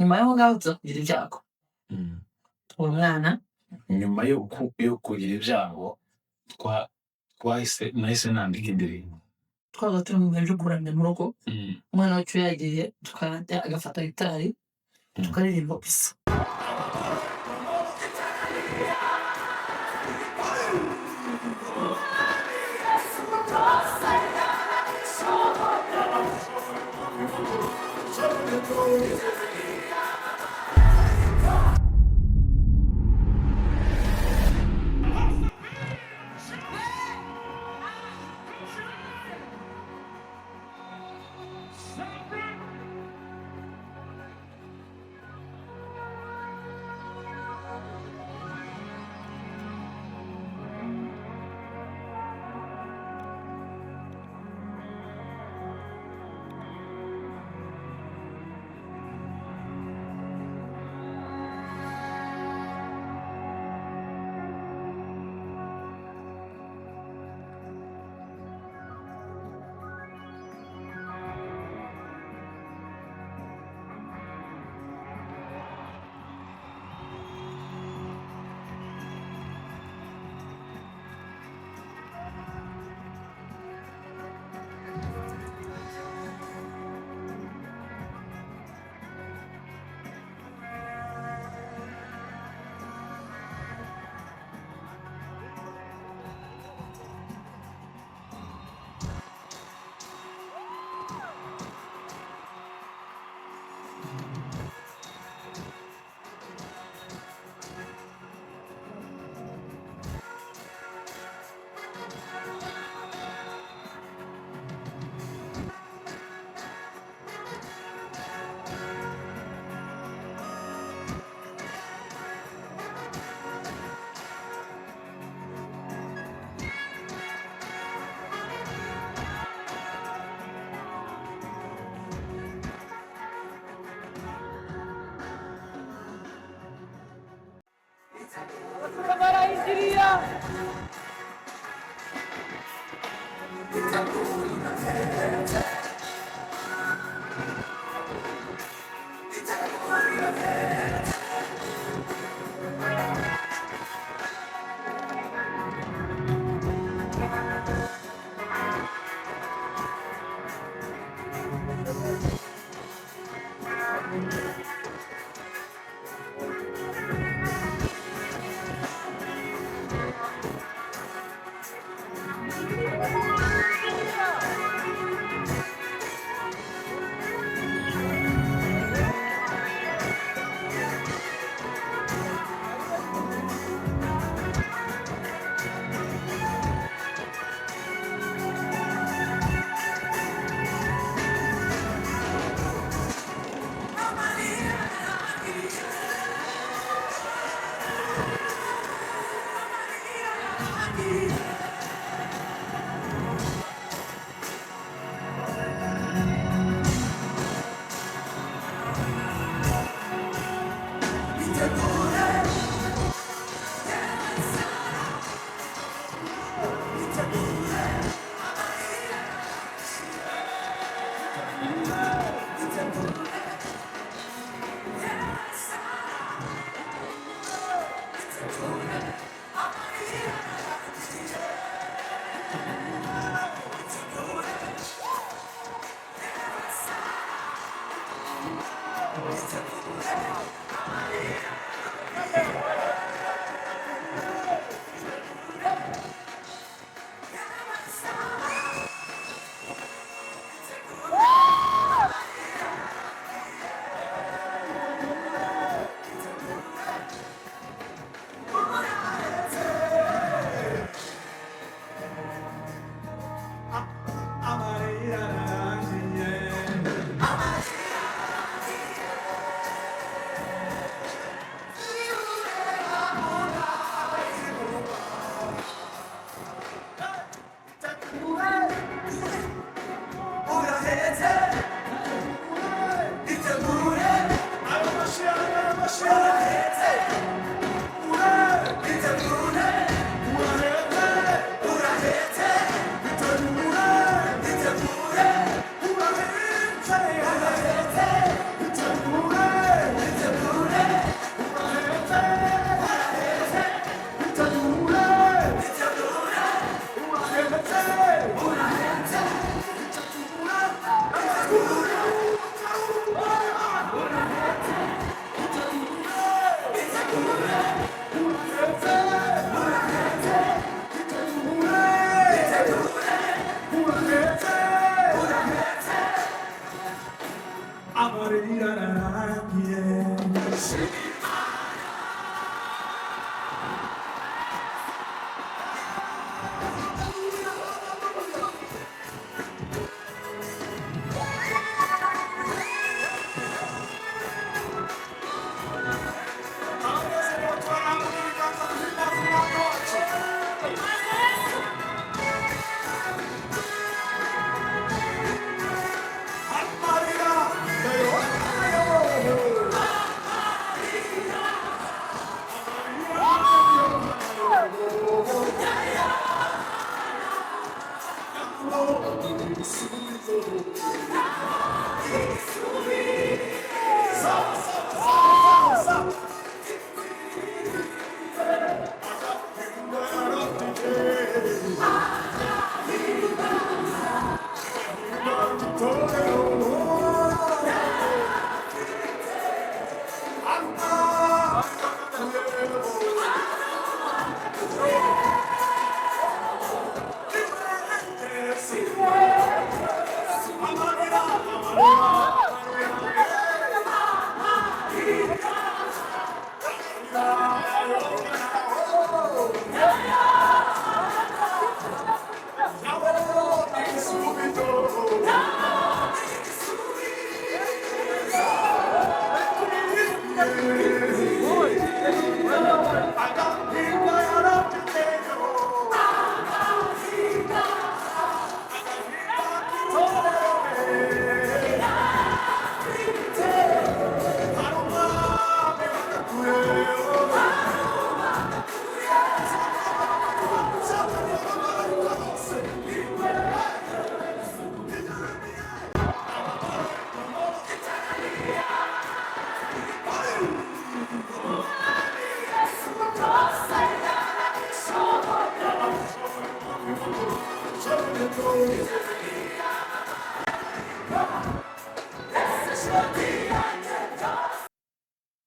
nyuma y'aho ngaho tuza kugira ibyago. Uwo mwana nyuma yo kugira ibyago nahise nandika indirimbo. twabaga turi mu Banyirukanye mu rugo, umwana wacu yagiye tukajya agafata gitari tukaririmba gusa.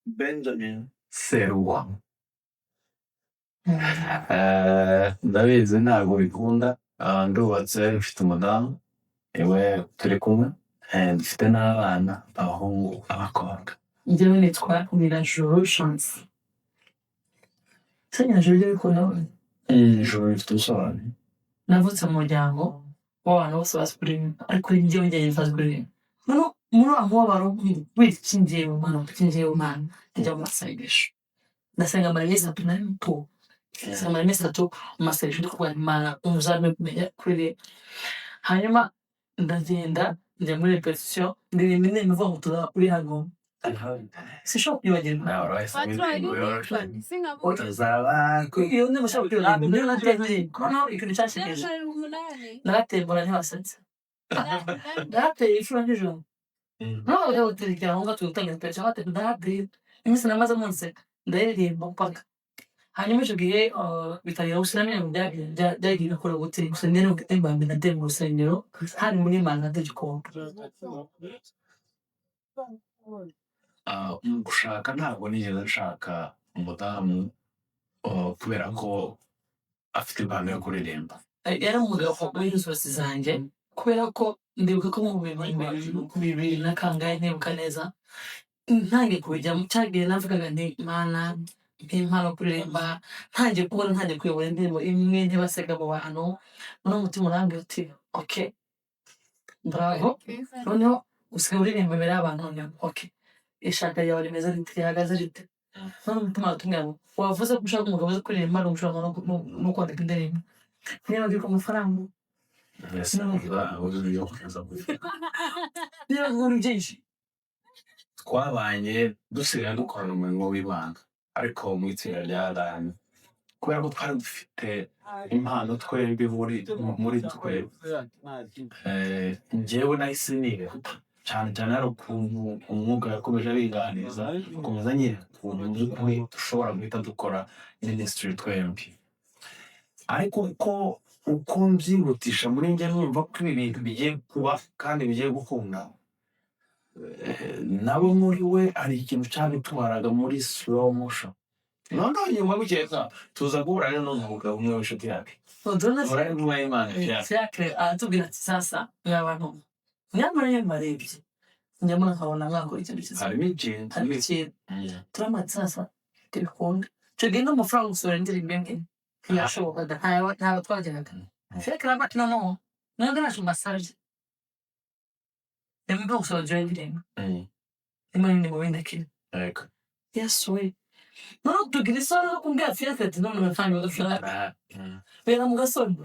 Benjamin Seruwa. Ndabizi ntabwo bikunda. Ndubatse mfite umudamu iwe turi kumwe dufite n'abana abahungu abakobwa. Njyewe nitwa Nyirajuru Chance. Se Nyirajuru ibyo bikunda Ijoro rifite ubusobanuro. navutse mu muryango w'abantu bose bazi kuririmba ariko njyewe njyewe mfazi kuririmba. Muri aho mubabaro w'ikingiye mu Mana ukingiye mu Mana njya mu masengesho. Ndasenga amezi atatu nari muto. Ndasenga amezi atatu mu masengesho ndi kurwanya Imana umuzame kumenya kuririmba. Hanyuma ndagenda njya muri repetition ndirimba indirimbo ivuga ngo tuza uri hano. Sinshobora kwibagirwa. Utazaba Iyo ndirimbo nshobora kwibagirwa niyo nateye noneho ikintu cyashekeje naratembura ntibasetse. Narateye inshuro n'ijoro. Ntabwo rero uterekera aho ngaho tugatangira repetition bateka ndahateye iminsi namaze munseka ndaririmba mpaka. Hanyuma icyo gihe bitangira gusiramira mu byagiye bikora gute gusa njye n'ubwo mbambe nateye mu rusengero hari muri Imana ndagikora. mu gushaka ntabwo nigeze nshaka umudamu kubera ko afite impano yo kuririmba. Yari umugabo w'inzozi zanjye kubera ko ndibuka ko mu bibiri na kangahe ntibuka neza ntangiye kubijyamo cyagiye navugaga nti Mana impano yo kuririmba ntangiye kubona ntangiye kuyobora indirimbo imwe ntibasega mu bantu noneho umutima urambwira uti okay bravo noneho usigaye uririmba imbere y'abantu noneho okay ishaka ryawe rimeze rite rihagaze rite noneho umutima uratubwira ngo wavuze ko ushaka umugabo uzi kuririmba ari ushobora no kwandika indirimbo niba uri ku mafaranga niba nkuru byinshi twabanye dusigaye dukorana umurimo w'ibanga ariko mu itsinda rya Adani kubera ko twari dufite impano twembi muri twe. Njyewe nahise nihuta cyane cyane ari ukuntu umwuga yakomeje abiganiriza akomeza nyine ukuntu by'ukuri dushobora guhita dukora ministry twembi. Ariko uko mbyihutisha muri njye numva ko ibi bintu bigiye kuba kandi bigiye gukunda nabo muri we hari ikintu cyabitwaraga muri slow motion. Noneho nyuma bukeka tuza guhura n'umugabo umwe w'inshuti yake urari n'uwa Imana Fiacre aratubwira ati sasa mwa bantu nyamara iyo mbarebye nyamara nkabona nkakora ikintu cyiza harimo ikintu harimo ikintu turamutse sasa tubikunda icyo gihe n'amafaranga gusohora indirimbo imwe ntiyashobokaga ntawe twageraga feke rabati noneho ntabwo naje masarje rimwe gusohora iyo ndirimbo rimwe n'indi mu bindi kintu yego yesu we noneho tugira isoni yo kumbwira feke ati none amafaranga y'agafaranga bera mu gasoni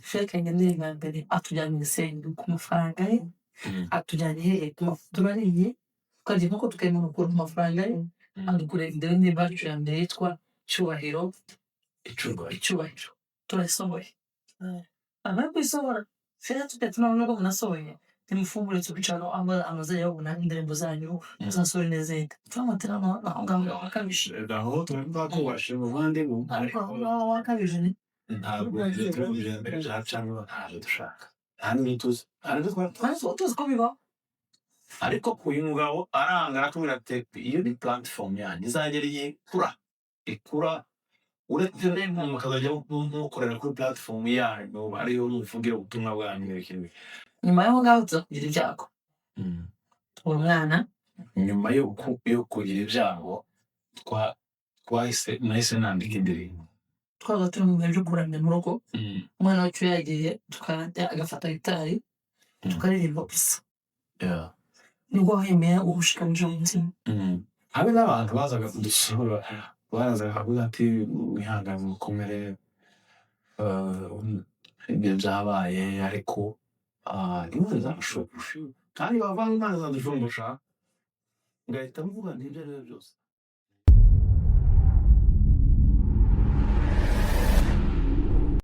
feke ngo indirimbo ya mbere atujyanye mu isenga ku mafaranga ye atujyanye hehe ku mafoto bariye tukajya nk'uko tukayimana ukuntu amafaranga ye adukorera indirimbo yacu ya mbere yitwa cyubahiro icyubahiro turayisohoye abari kuyisohora fera tutatu none nubwo munasohoye nimufungure tukicaro amaze yabona indirimbo zanyu muzasohore n'izindi turamatera aho ngaho wakabije aho turabona ko washima abandi ariko aho wakabije ni ntabwo turi mbere byacamo ntabwo dushaka nta n'ituze tuzi ko bibaho ariko uyu mugabo aranga arakubwira ati iyo ni platform yanyu izagera igihe ikura uretse mukazajya mukorera kuri platform yanyu ariyo muvugira ubutumwa bwanyu n'ibindi nyuma y'aho ngaho tuza kugira ibyago uwo mwana nyuma yo kugira ibyago nahise nandika indirimbo twabaga turi mu bihe byo kuramya mu rugo umwana wacu yagiye agafata gitari tukaririmba gusa nibwo wahemeye ubushikamije mu mutima habe n'abantu bazaga kudusura barazaga kuvuga ati mwihangane mukomere ibyo byabaye ariko imana izabashumbusha kandi bavanga imana izadushumbusha ngahita mvuga n'ibyo ari byo byose